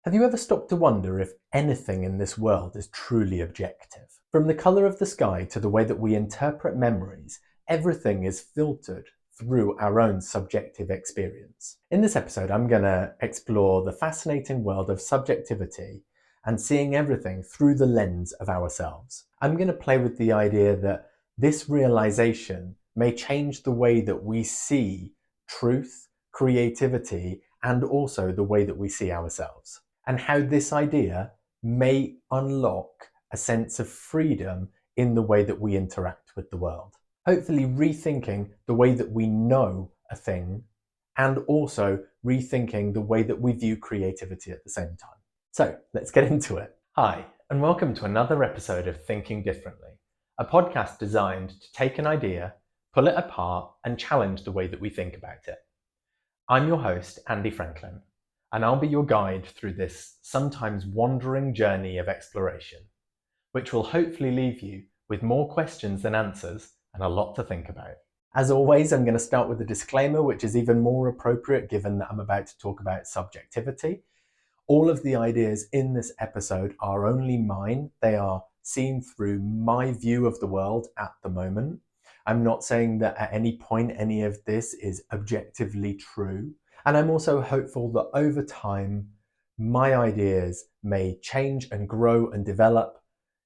Have you ever stopped to wonder if anything in this world is truly objective? From the colour of the sky to the way that we interpret memories, everything is filtered through our own subjective experience. In this episode, I'm going to explore the fascinating world of subjectivity and seeing everything through the lens of ourselves. I'm going to play with the idea that this realization may change the way that we see truth, creativity, and also the way that we see ourselves, and how this idea may unlock a sense of freedom in the way that we interact with the world. Hopefully rethinking the way that we know a thing and also rethinking the way that we view creativity at the same time. So let's get into it. Hi, and welcome to another episode of Thinking Differently, a podcast designed to take an idea, pull it apart, and challenge the way that we think about it. I'm your host, Andy Franklin, and I'll be your guide through this sometimes wandering journey of exploration, which will hopefully leave you with more questions than answers and a lot to think about. As always, I'm going to start with a disclaimer, which is even more appropriate given that I'm about to talk about subjectivity. All of the ideas in this episode are only mine. They are seen through my view of the world at the moment. I'm not saying that at any point any of this is objectively true. And I'm also hopeful that over time, my ideas may change and grow and develop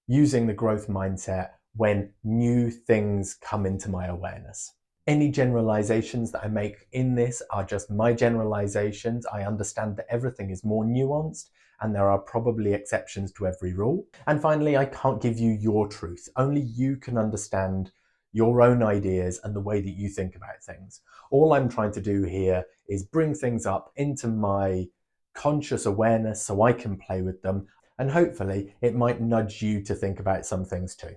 using the growth mindset when new things come into my awareness. Any generalizations that I make in this are just my generalizations. I understand that everything is more nuanced and there are probably exceptions to every rule. And finally, I can't give you your truth. Only you can understand your own ideas and the way that you think about things. All I'm trying to do here is bring things up into my conscious awareness so I can play with them, and hopefully it might nudge you to think about some things too.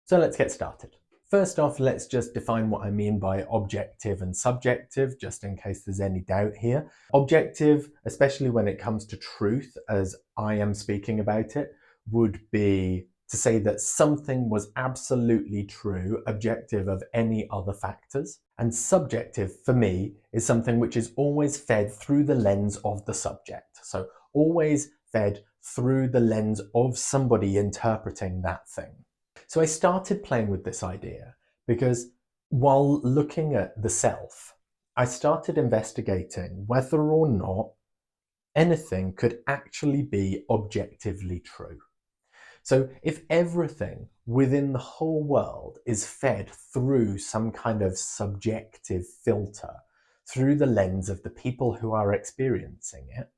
So let's get started. First off, let's just define what I mean by objective and subjective, just in case there's any doubt here. Objective, especially when it comes to truth, as I am speaking about it, would be to say that something was absolutely true, objective of any other factors. And subjective, for me, is something which is always fed through the lens of the subject. So always fed through the lens of somebody interpreting that thing. So I started playing with this idea because while looking at the self, I started investigating whether or not anything could actually be objectively true. So if everything within the whole world is fed through some kind of subjective filter, through the lens of the people who are experiencing it,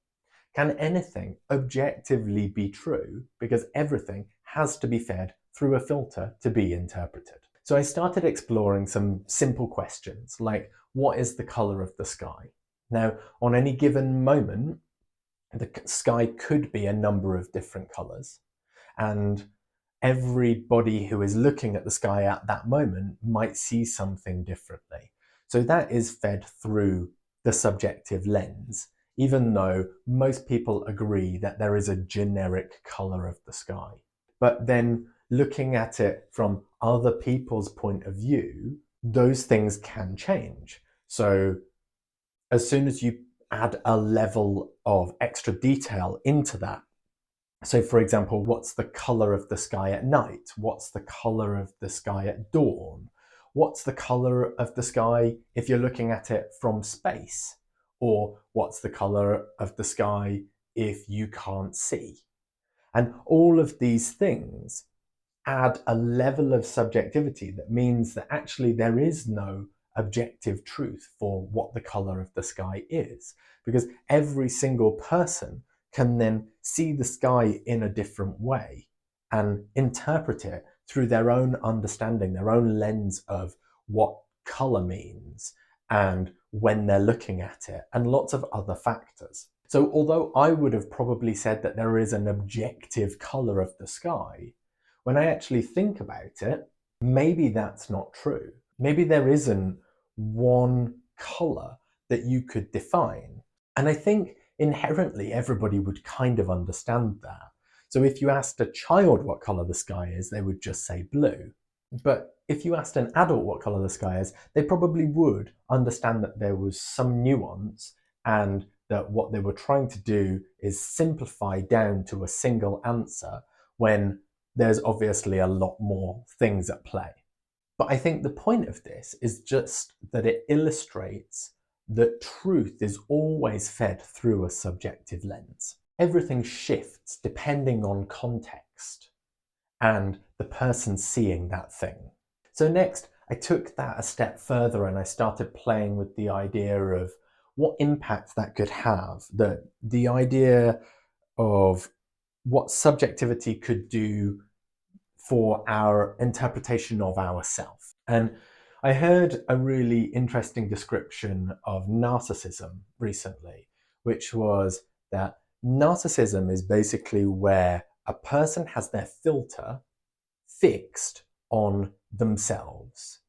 can anything objectively be true? Because everything has to be fed through a filter to be interpreted. So I started exploring some simple questions like, what is the color of the sky? Now, on any given moment, the sky could be a number of different colors, and everybody who is looking at the sky at that moment might see something differently. So that is fed through the subjective lens, even though most people agree that there is a generic color of the sky. But then looking at it from other people's point of view, those things can change. So as soon as you add a level of extra detail into that, so for example, what's the color of the sky at night? What's the color of the sky at dawn? What's the color of the sky if you're looking at it from space? Or what's the color of the sky if you can't see? And all of these things add a level of subjectivity that means that actually there is no objective truth for what the color of the sky is, because every single person can then see the sky in a different way and interpret it through their own understanding, their own lens of what color means and when they're looking at it, and lots of other factors. So although I would have probably said that there is an objective color of the sky, when I actually think about it, maybe that's not true. Maybe there isn't one color that you could define. And I think inherently everybody would kind of understand that. So if you asked a child what color the sky is, they would just say blue. But if you asked an adult what color the sky is, they probably would understand that there was some nuance and that what they were trying to do is simplify down to a single answer when there's obviously a lot more things at play. But I think the point of this is just that it illustrates that truth is always fed through a subjective lens. Everything shifts depending on context and the person seeing that thing. So next, I took that a step further and I started playing with the idea of what impact that could have, the idea of what subjectivity could do for our interpretation of ourself. And I heard a really interesting description of narcissism recently, which was that narcissism is basically where a person has their filter fixed on themselves.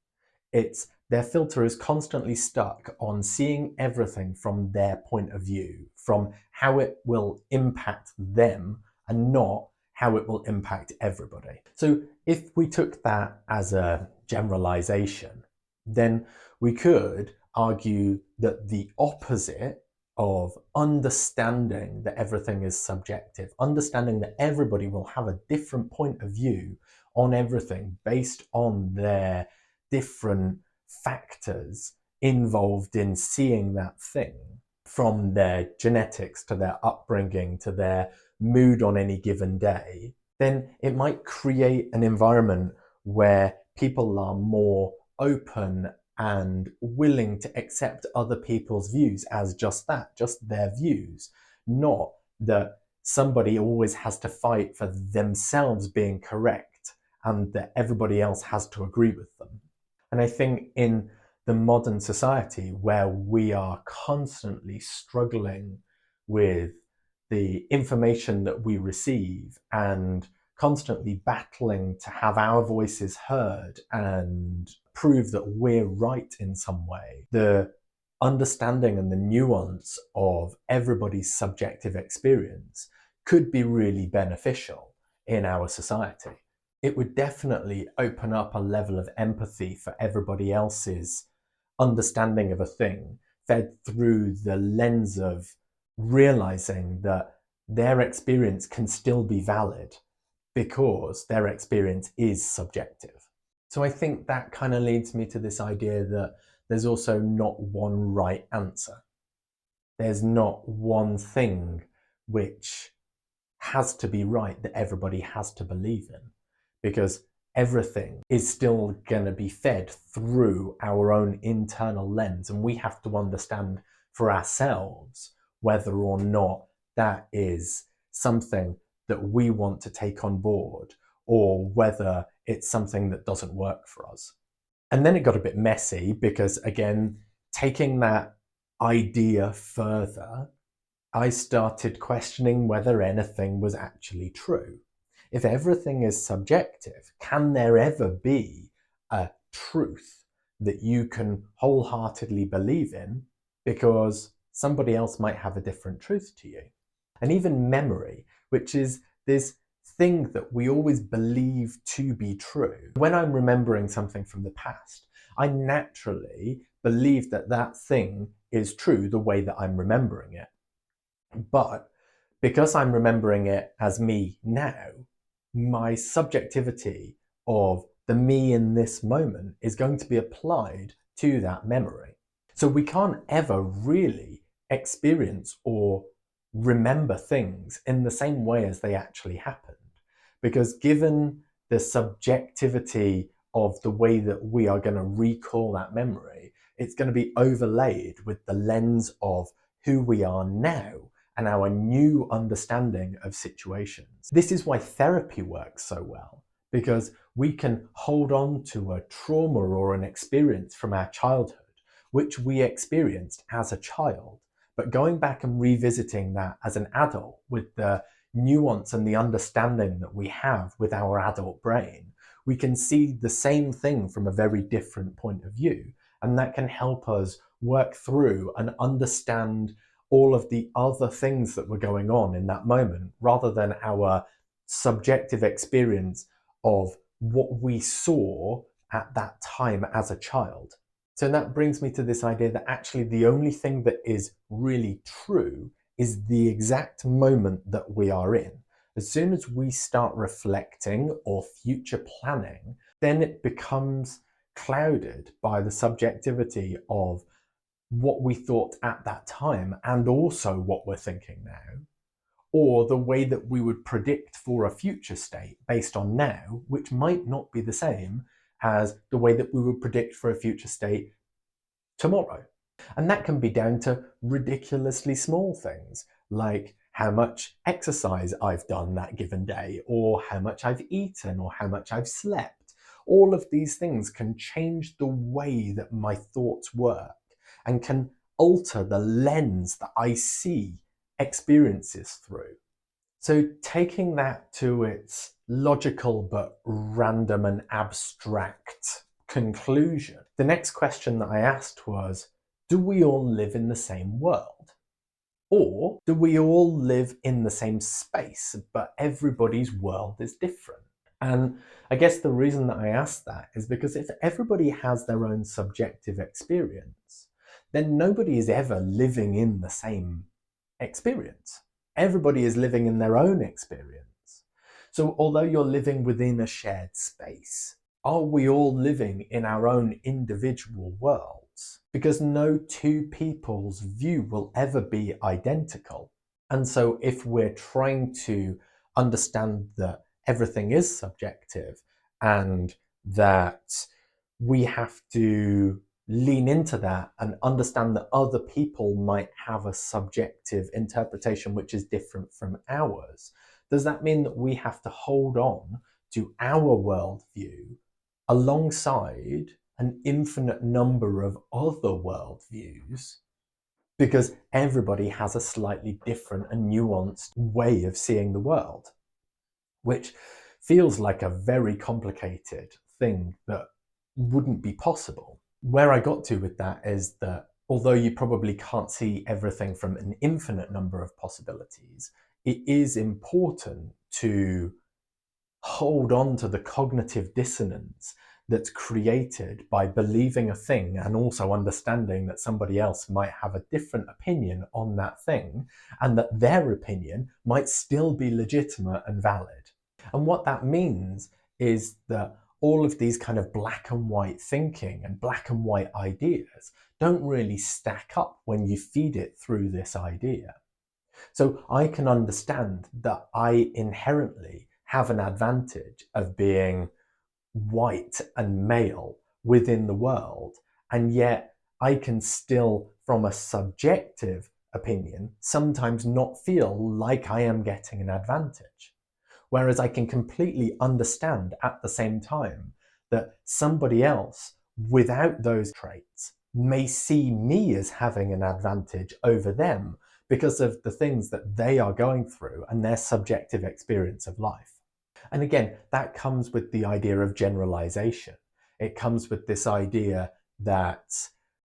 Their filter is constantly stuck on seeing everything from their point of view, from how it will impact them and not how it will impact everybody. So if we took that as a generalization, then we could argue that the opposite of understanding that everything is subjective, understanding that everybody will have a different point of view on everything based on their different factors involved in seeing that thing, from their genetics to their upbringing to their mood on any given day, then it might create an environment where people are more open and willing to accept other people's views as just that, just their views, not that somebody always has to fight for themselves being correct and that everybody else has to agree with them. And I think in the modern society where we are constantly struggling with the information that we receive and constantly battling to have our voices heard and prove that we're right in some way, the understanding and the nuance of everybody's subjective experience could be really beneficial in our society. It would definitely open up a level of empathy for everybody else's understanding of a thing, fed through the lens of realizing that their experience can still be valid because their experience is subjective. So I think that kind of leads me to this idea that there's also not one right answer. There's not one thing which has to be right that everybody has to believe in, because everything is still going to be fed through our own internal lens, and we have to understand for ourselves whether or not that is something that we want to take on board or whether it's something that doesn't work for us. And then it got a bit messy because, again, taking that idea further, I started questioning whether anything was actually true. If everything is subjective, can there ever be a truth that you can wholeheartedly believe in because somebody else might have a different truth to you? And even memory, which is this thing that we always believe to be true. When I'm remembering something from the past, I naturally believe that that thing is true the way that I'm remembering it. But because I'm remembering it as me now, my subjectivity of the me in this moment is going to be applied to that memory. So we can't ever really experience or remember things in the same way as they actually happened. Because given the subjectivity of the way that we are going to recall that memory, it's going to be overlaid with the lens of who we are now and our new understanding of situations. This is why therapy works so well, because we can hold on to a trauma or an experience from our childhood, which we experienced as a child, but going back and revisiting that as an adult with the nuance and the understanding that we have with our adult brain, we can see the same thing from a very different point of view. And that can help us work through and understand all of the other things that were going on in that moment, rather than our subjective experience of what we saw at that time as a child. So that brings me to this idea that actually the only thing that is really true is the exact moment that we are in. As soon as we start reflecting or future planning, then it becomes clouded by the subjectivity of what we thought at that time and also what we're thinking now, or the way that we would predict for a future state based on now, which might not be the same as the way that we would predict for a future state tomorrow. And that can be down to ridiculously small things, like how much exercise I've done that given day, or how much I've eaten, or how much I've slept. All of these things can change the way that my thoughts work and can alter the lens that I see experiences through. So taking that to its logical but random and abstract conclusion, the next question that I asked was, do we all live in the same world? Or do we all live in the same space, but everybody's world is different? And I guess the reason that I asked that is because if everybody has their own subjective experience, then nobody is ever living in the same experience. Everybody is living in their own experience. So although you're living within a shared space, are we all living in our own individual worlds? Because no two people's view will ever be identical. And so if we're trying to understand that everything is subjective and that we have to lean into that and understand that other people might have a subjective interpretation which is different from ours, does that mean that we have to hold on to our worldview alongside an infinite number of other worldviews? Because everybody has a slightly different and nuanced way of seeing the world, which feels like a very complicated thing that wouldn't be possible. Where I got to with that is that although you probably can't see everything from an infinite number of possibilities, it is important to hold on to the cognitive dissonance that's created by believing a thing and also understanding that somebody else might have a different opinion on that thing and that their opinion might still be legitimate and valid. And what that means is that all of these kind of black and white thinking and black and white ideas don't really stack up when you feed it through this idea. So I can understand that I inherently have an advantage of being white and male within the world, and yet I can still, from a subjective opinion, sometimes not feel like I am getting an advantage. Whereas I can completely understand at the same time that somebody else without those traits may see me as having an advantage over them because of the things that they are going through and their subjective experience of life. And again, that comes with the idea of generalization. It comes with this idea that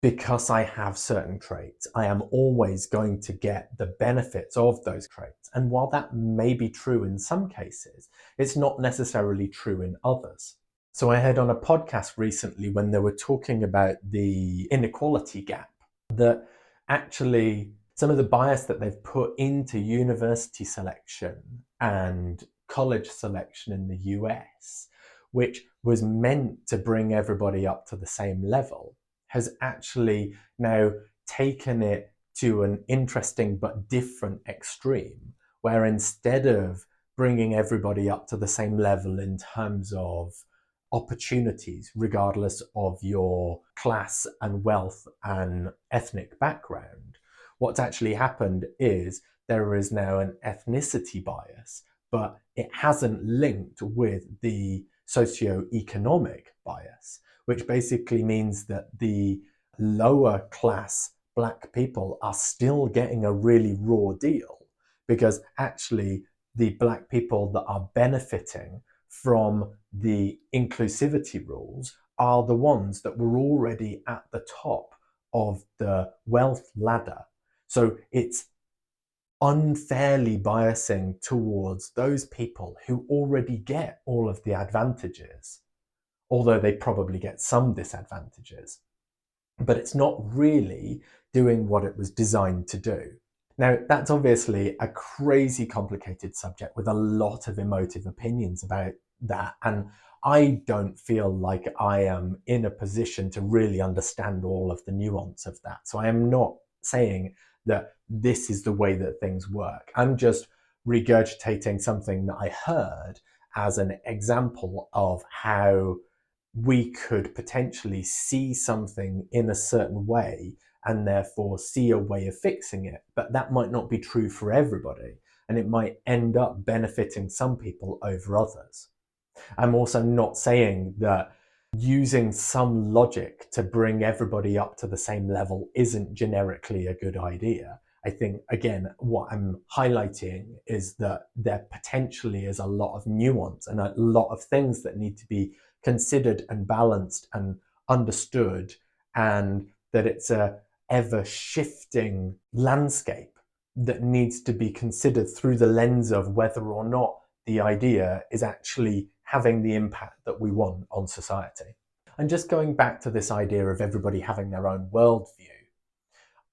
because I have certain traits, I am always going to get the benefits of those traits. And while that may be true in some cases, it's not necessarily true in others. So I heard on a podcast recently when they were talking about the inequality gap, that actually some of the bias that they've put into university selection and college selection in the US, which was meant to bring everybody up to the same level, has actually now taken it to an interesting but different extreme, where instead of bringing everybody up to the same level in terms of opportunities, regardless of your class and wealth and ethnic background, what's actually happened is there is now an ethnicity bias, but it hasn't linked with the socio-economic bias, which basically means that the lower class black people are still getting a really raw deal, because actually the black people that are benefiting from the inclusivity rules are the ones that were already at the top of the wealth ladder. So it's unfairly biasing towards those people who already get all of the advantages, although they probably get some disadvantages. but it's not really doing what it was designed to do. Now, that's obviously a crazy complicated subject with a lot of emotive opinions about that, and I don't feel like I am in a position to really understand all of the nuance of that. So I am not saying that this is the way that things work. I'm just regurgitating something that I heard as an example of how we could potentially see something in a certain way and therefore see a way of fixing it. But that might not be true for everybody, and it might end up benefiting some people over others. I'm also not saying that using some logic to bring everybody up to the same level isn't generically a good idea. I think, again, what I'm highlighting is that there potentially is a lot of nuance and a lot of things that need to be considered and balanced and understood, and that it's a ever shifting landscape that needs to be considered through the lens of whether or not the idea is actually having the impact that we want on society. And just going back to this idea of everybody having their own worldview,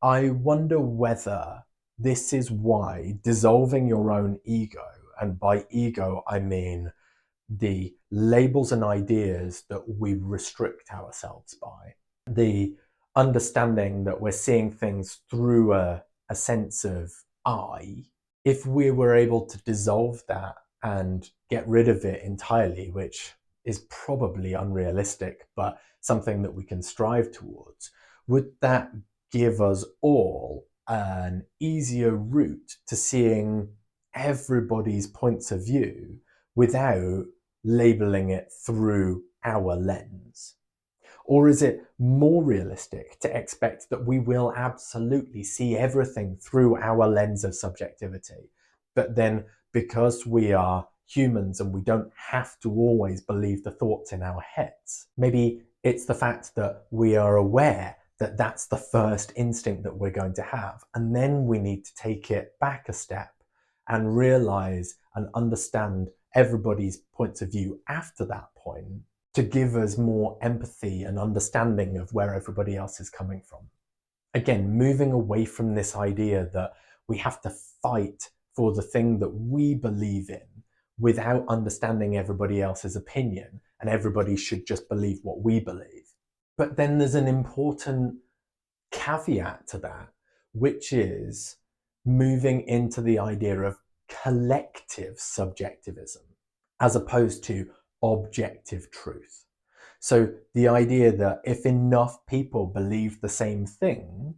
I wonder whether this is why dissolving your own ego, and by ego I mean the labels and ideas that we restrict ourselves by, the understanding that we're seeing things through a sense of I, if we were able to dissolve that and get rid of it entirely, which is probably unrealistic, but something that we can strive towards, would that give us all an easier route to seeing everybody's points of view without labeling it through our lens? Or is it more realistic to expect that we will absolutely see everything through our lens of subjectivity, but then because we are humans and we don't have to always believe the thoughts in our heads, maybe it's the fact that we are aware that that's the first instinct that we're going to have, and then we need to take it back a step and realize and understand everybody's points of view after that point, to give us more empathy and understanding of where everybody else is coming from. Again, moving away from this idea that we have to fight for the thing that we believe in without understanding everybody else's opinion, and everybody should just believe what we believe. But then there's an important caveat to that, which is moving into the idea of collective subjectivism as opposed to objective truth. So the idea that if enough people believe the same thing,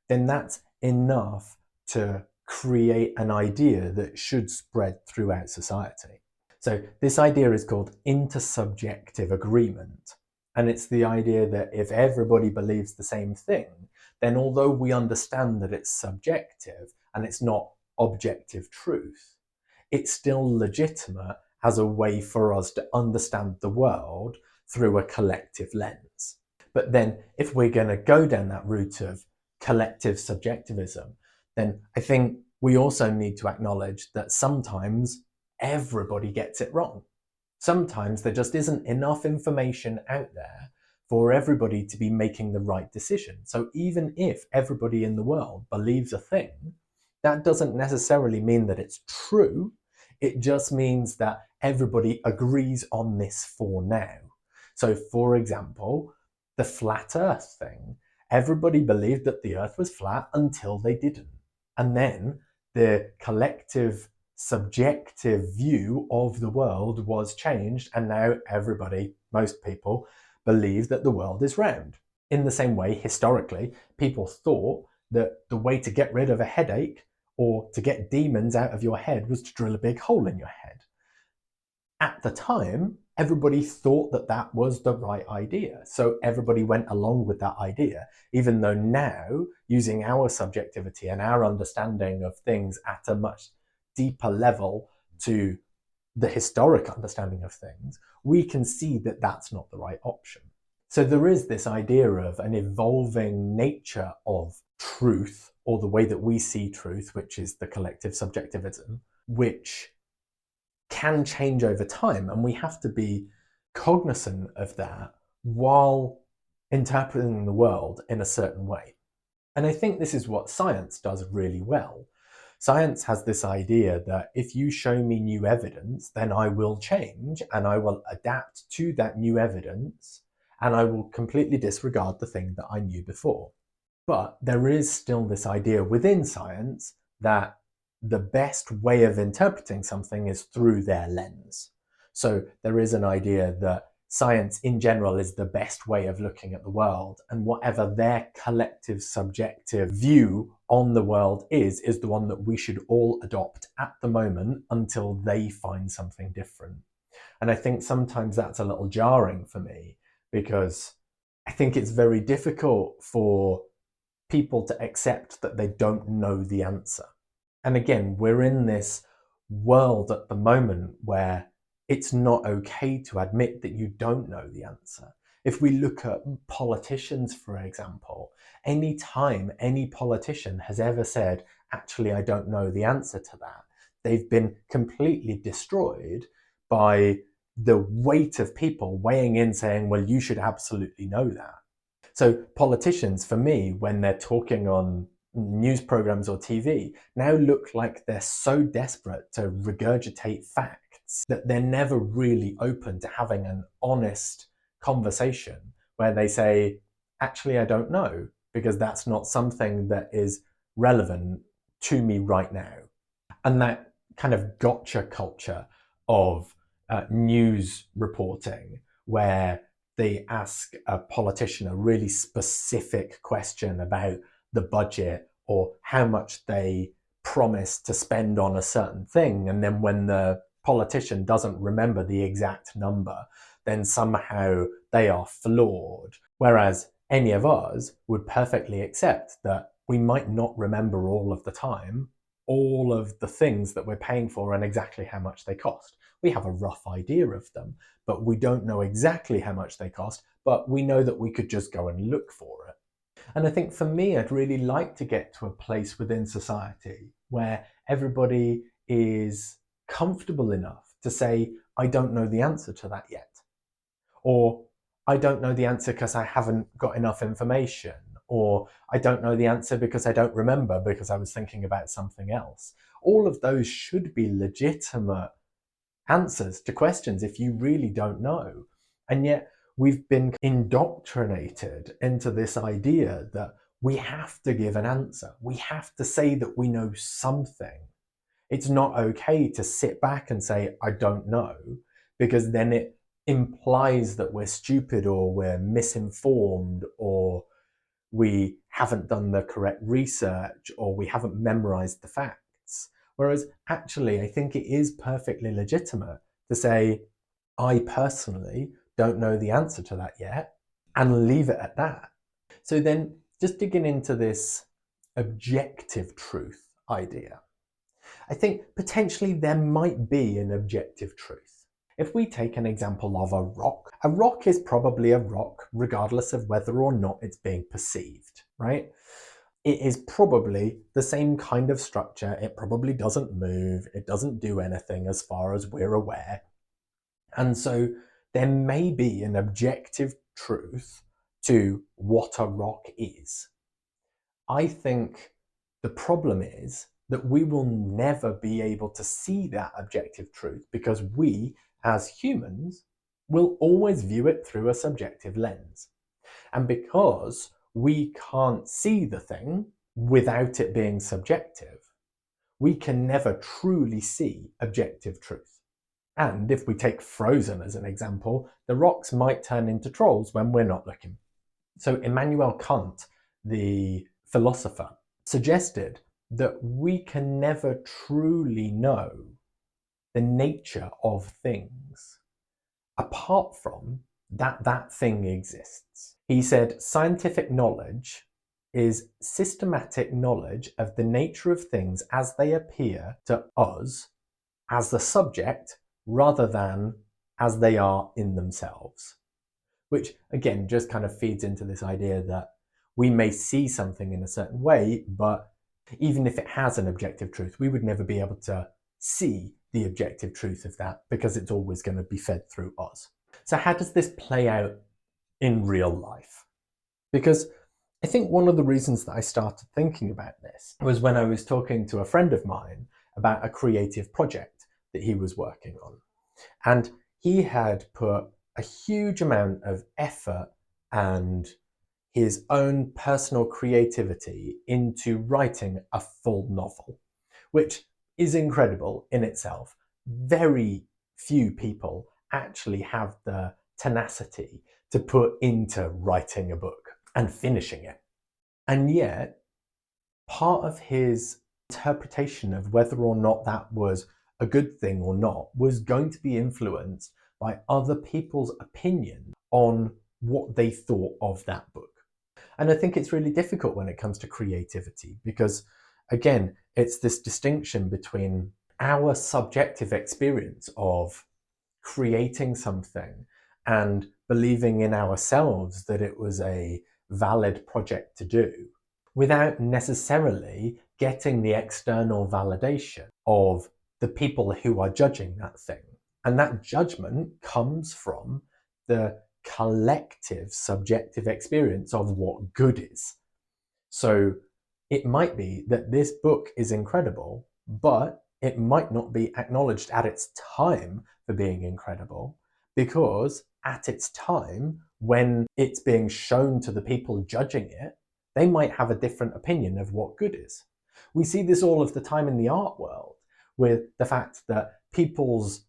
then that's enough to create an idea that should spread throughout society. So this idea is called intersubjective agreement. And it's the idea that if everybody believes the same thing, then although we understand that it's subjective and it's not objective truth, it's still legitimate as a way for us to understand the world through a collective lens. But then if we're going to go down that route of collective subjectivism, then I think we also need to acknowledge that sometimes everybody gets it wrong. Sometimes there just isn't enough information out there for everybody to be making the right decision. So even if everybody in the world believes a thing, that doesn't necessarily mean that it's true. It just means that everybody agrees on this for now. So for example, the flat earth thing, everybody believed that the earth was flat until they didn't. And then the collective subjective view of the world was changed, and now everybody, most people, believe that the world is round. In the same way, historically, people thought that the way to get rid of a headache or to get demons out of your head was to drill a big hole in your head. At the time, everybody thought that that was the right idea. So everybody went along with that idea, even though now, using our subjectivity and our understanding of things at a much deeper level to the historic understanding of things, we can see that that's not the right option. So there is this idea of an evolving nature of truth, or the way that we see truth, which is the collective subjectivism, which can change over time. And we have to be cognizant of that while interpreting the world in a certain way. And I think this is what science does really well. Science has this idea that if you show me new evidence, then I will change and I will adapt to that new evidence and I will completely disregard the thing that I knew before. But there is still this idea within science that the best way of interpreting something is through their lens. So there is an idea that science in general is the best way of looking at the world, and whatever their collective subjective view on the world is the one that we should all adopt at the moment until they find something different. And I think sometimes that's a little jarring for me, because I think it's very difficult for people to accept that they don't know the answer. And again, we're in this world at the moment where it's not okay to admit that you don't know the answer. If we look at politicians, for example, any time any politician has ever said, actually, I don't know the answer to that, they've been completely destroyed by the weight of people weighing in saying, well, you should absolutely know that. So politicians, for me, when they're talking on news programs or TV, now look like they're so desperate to regurgitate facts that they're never really open to having an honest conversation where they say, actually, I don't know, because that's not something that is relevant to me right now. And that kind of gotcha culture of news reporting, where they ask a politician a really specific question about the budget or how much they promise to spend on a certain thing, and then when the politician doesn't remember the exact number, then somehow they are flawed. Whereas any of us would perfectly accept that we might not remember all of the time all of the things that we're paying for and exactly how much they cost. We have a rough idea of them, but we don't know exactly how much they cost, but we know that we could just go and look for it. And I think for me, I'd really like to get to a place within society where everybody is comfortable enough to say, I don't know the answer to that yet. Or I don't know the answer because I haven't got enough information. Or I don't know the answer because I don't remember because I was thinking about something else. All of those should be legitimate answers to questions if you really don't know. And yet we've been indoctrinated into this idea that we have to give an answer. We have to say that we know something. It's not okay to sit back and say, I don't know, because then it implies that we're stupid or we're misinformed or we haven't done the correct research or we haven't memorized the facts. Whereas actually, I think it is perfectly legitimate to say, I personally don't know the answer to that yet, and leave it at that. So then, just digging into this objective truth idea, I think potentially there might be an objective truth. If we take an example of a rock is probably a rock regardless of whether or not it's being perceived, right? It is probably the same kind of structure. It probably doesn't move. It doesn't do anything as far as we're aware. And so there may be an objective truth to what a rock is. I think the problem is that we will never be able to see that objective truth because we, as humans, will always view it through a subjective lens. And because we can't see the thing without it being subjective, we can never truly see objective truth. And if we take Frozen as an example, the rocks might turn into trolls when we're not looking. So Immanuel Kant, the philosopher, suggested that we can never truly know the nature of things apart from that thing exists. He said scientific knowledge is systematic knowledge of the nature of things as they appear to us as the subject rather than as they are in themselves. Which again just kind of feeds into this idea that we may see something in a certain way, but even if it has an objective truth, we would never be able to see the objective truth of that because it's always going to be fed through us. So how does this play out in real life? Because I think one of the reasons that I started thinking about this was when I was talking to a friend of mine about a creative project that he was working on. And he had put a huge amount of effort and his own personal creativity into writing a full novel, which is incredible in itself. Very few people actually have the tenacity to put into writing a book and finishing it. And yet, part of his interpretation of whether or not that was a good thing or not was going to be influenced by other people's opinion on what they thought of that book. And I think it's really difficult when it comes to creativity because, again, it's this distinction between our subjective experience of creating something and believing in ourselves that it was a valid project to do without necessarily getting the external validation of the people who are judging that thing. And that judgment comes from the collective subjective experience of what good is. So it might be that this book is incredible, but it might not be acknowledged at its time for being incredible, because at its time, when it's being shown to the people judging it, they might have a different opinion of what good is. We see this all of the time in the art world, with the fact that people's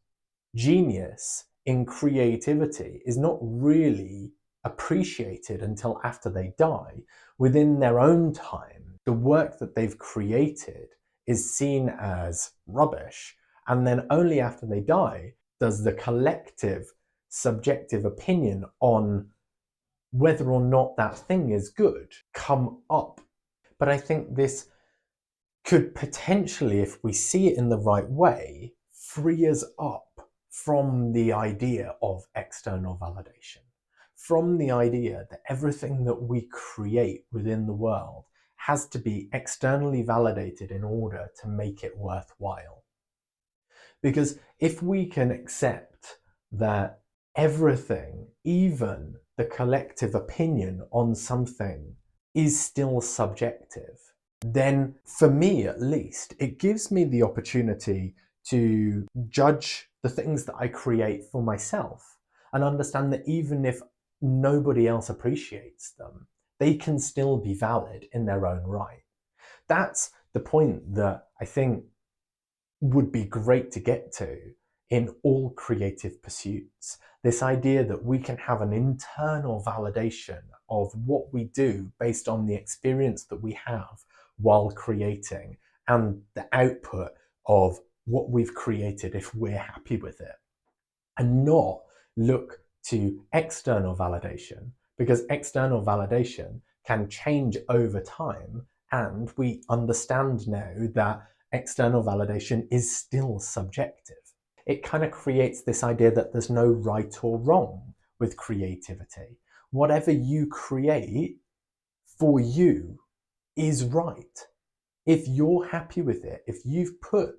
genius in creativity is not really appreciated until after they die. Within their own time, the work that they've created is seen as rubbish, and then only after they die does the collective subjective opinion on whether or not that thing is good come up. But I think this could potentially, if we see it in the right way, free us up from the idea of external validation, from the idea that everything that we create within the world has to be externally validated in order to make it worthwhile. Because if we can accept that everything, even the collective opinion on something, is still subjective, then for me at least, it gives me the opportunity to judge the things that I create for myself and understand that even if nobody else appreciates them, they can still be valid in their own right. That's the point that I think would be great to get to in all creative pursuits. This idea that we can have an internal validation of what we do based on the experience that we have while creating and the output of what we've created if we're happy with it, and not look to external validation, because external validation can change over time, and we understand now that external validation is still subjective. It kind of creates this idea that there's no right or wrong with creativity. Whatever you create for you is right. If you're happy with it, if you've put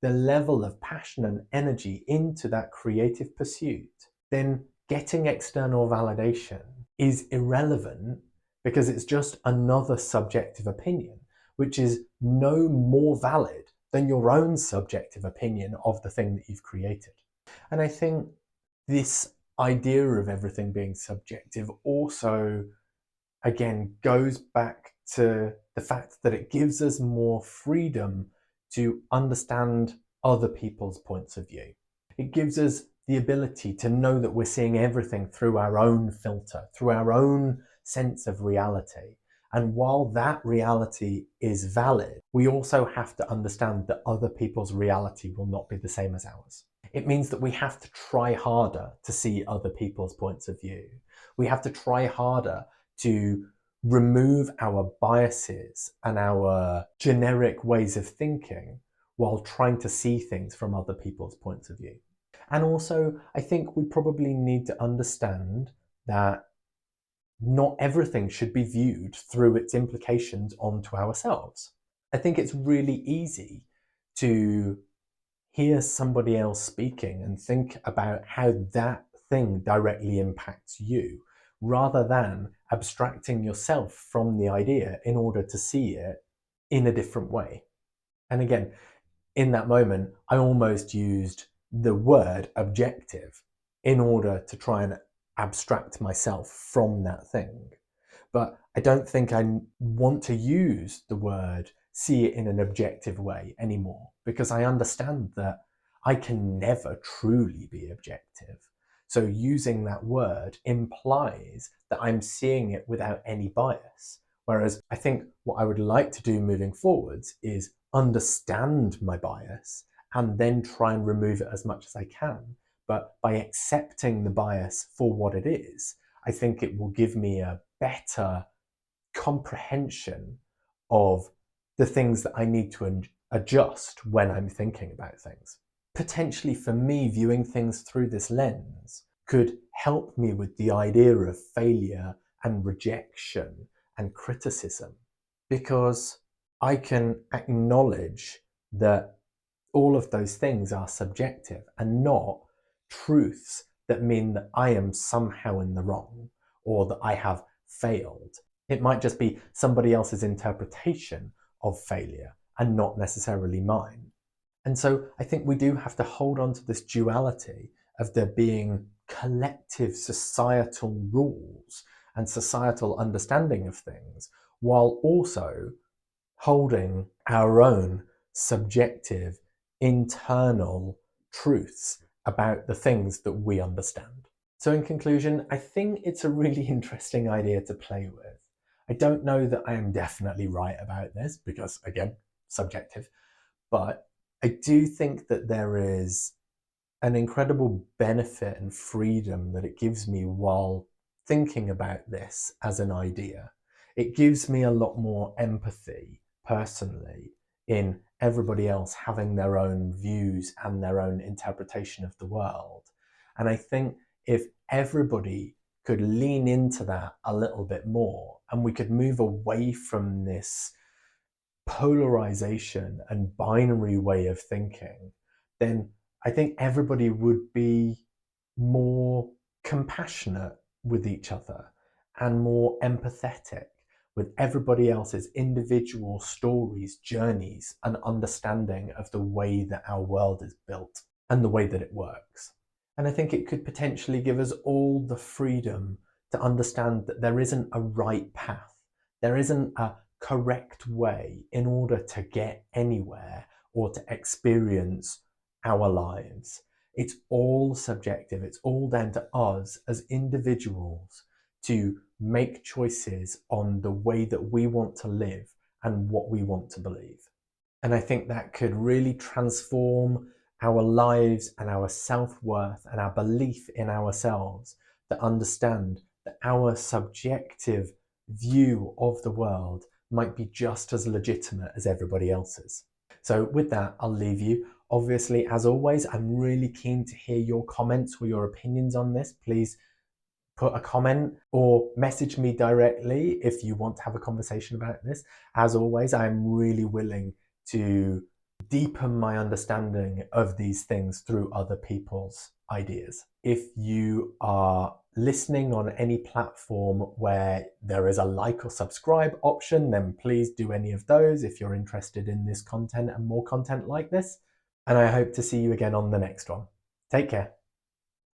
the level of passion and energy into that creative pursuit, then getting external validation is irrelevant, because it's just another subjective opinion, which is no more valid than your own subjective opinion of the thing that you've created. And I think this idea of everything being subjective also, again, goes back to the fact that it gives us more freedom to understand other people's points of view. It gives us the ability to know that we're seeing everything through our own filter, through our own sense of reality. And while that reality is valid, we also have to understand that other people's reality will not be the same as ours. It means that we have to try harder to see other people's points of view. We have to try harder to remove our biases and our generic ways of thinking while trying to see things from other people's points of view. And also, I think we probably need to understand that not everything should be viewed through its implications onto ourselves. I think it's really easy to hear somebody else speaking and think about how that thing directly impacts you, rather than abstracting yourself from the idea in order to see it in a different way. And again, in that moment, I almost used the word objective in order to try and abstract myself from that thing. But I don't think I want to use the word see it in an objective way anymore, because I understand that I can never truly be objective. So using that word implies that I'm seeing it without any bias. Whereas I think what I would like to do moving forwards is understand my bias and then try and remove it as much as I can. But by accepting the bias for what it is, I think it will give me a better comprehension of the things that I need to adjust when I'm thinking about things. Potentially for me, viewing things through this lens could help me with the idea of failure and rejection and criticism, because I can acknowledge that all of those things are subjective and not truths that mean that I am somehow in the wrong or that I have failed. It might just be somebody else's interpretation of failure and not necessarily mine. And so I think we do have to hold on to this duality of there being collective societal rules and societal understanding of things, while also holding our own subjective, internal truths about the things that we understand. So in conclusion, I think it's a really interesting idea to play with. I don't know that I am definitely right about this because, again, subjective, but I do think that there is an incredible benefit and freedom that it gives me while thinking about this as an idea. It gives me a lot more empathy personally in everybody else having their own views and their own interpretation of the world. And I think if everybody could lean into that a little bit more and we could move away from this polarization and binary way of thinking, then I think everybody would be more compassionate with each other and more empathetic with everybody else's individual stories, journeys, and understanding of the way that our world is built and the way that it works. And I think it could potentially give us all the freedom to understand that there isn't a right path. There isn't a correct way in order to get anywhere or to experience our lives. It's all subjective. It's all down to us as individuals to make choices on the way that we want to live and what we want to believe. And I think that could really transform our lives and our self-worth and our belief in ourselves, to understand that our subjective view of the world might be just as legitimate as everybody else's. So with that, I'll leave you. Obviously, as always, I'm really keen to hear your comments or your opinions on this. Please put a comment or message me directly if you want to have a conversation about this. As always, I'm really willing to deepen my understanding of these things through other people's ideas. If you are listening on any platform where there is a like or subscribe option, then please do any of those if you're interested in this content and more content like this. And I hope to see you again on the next one. Take care.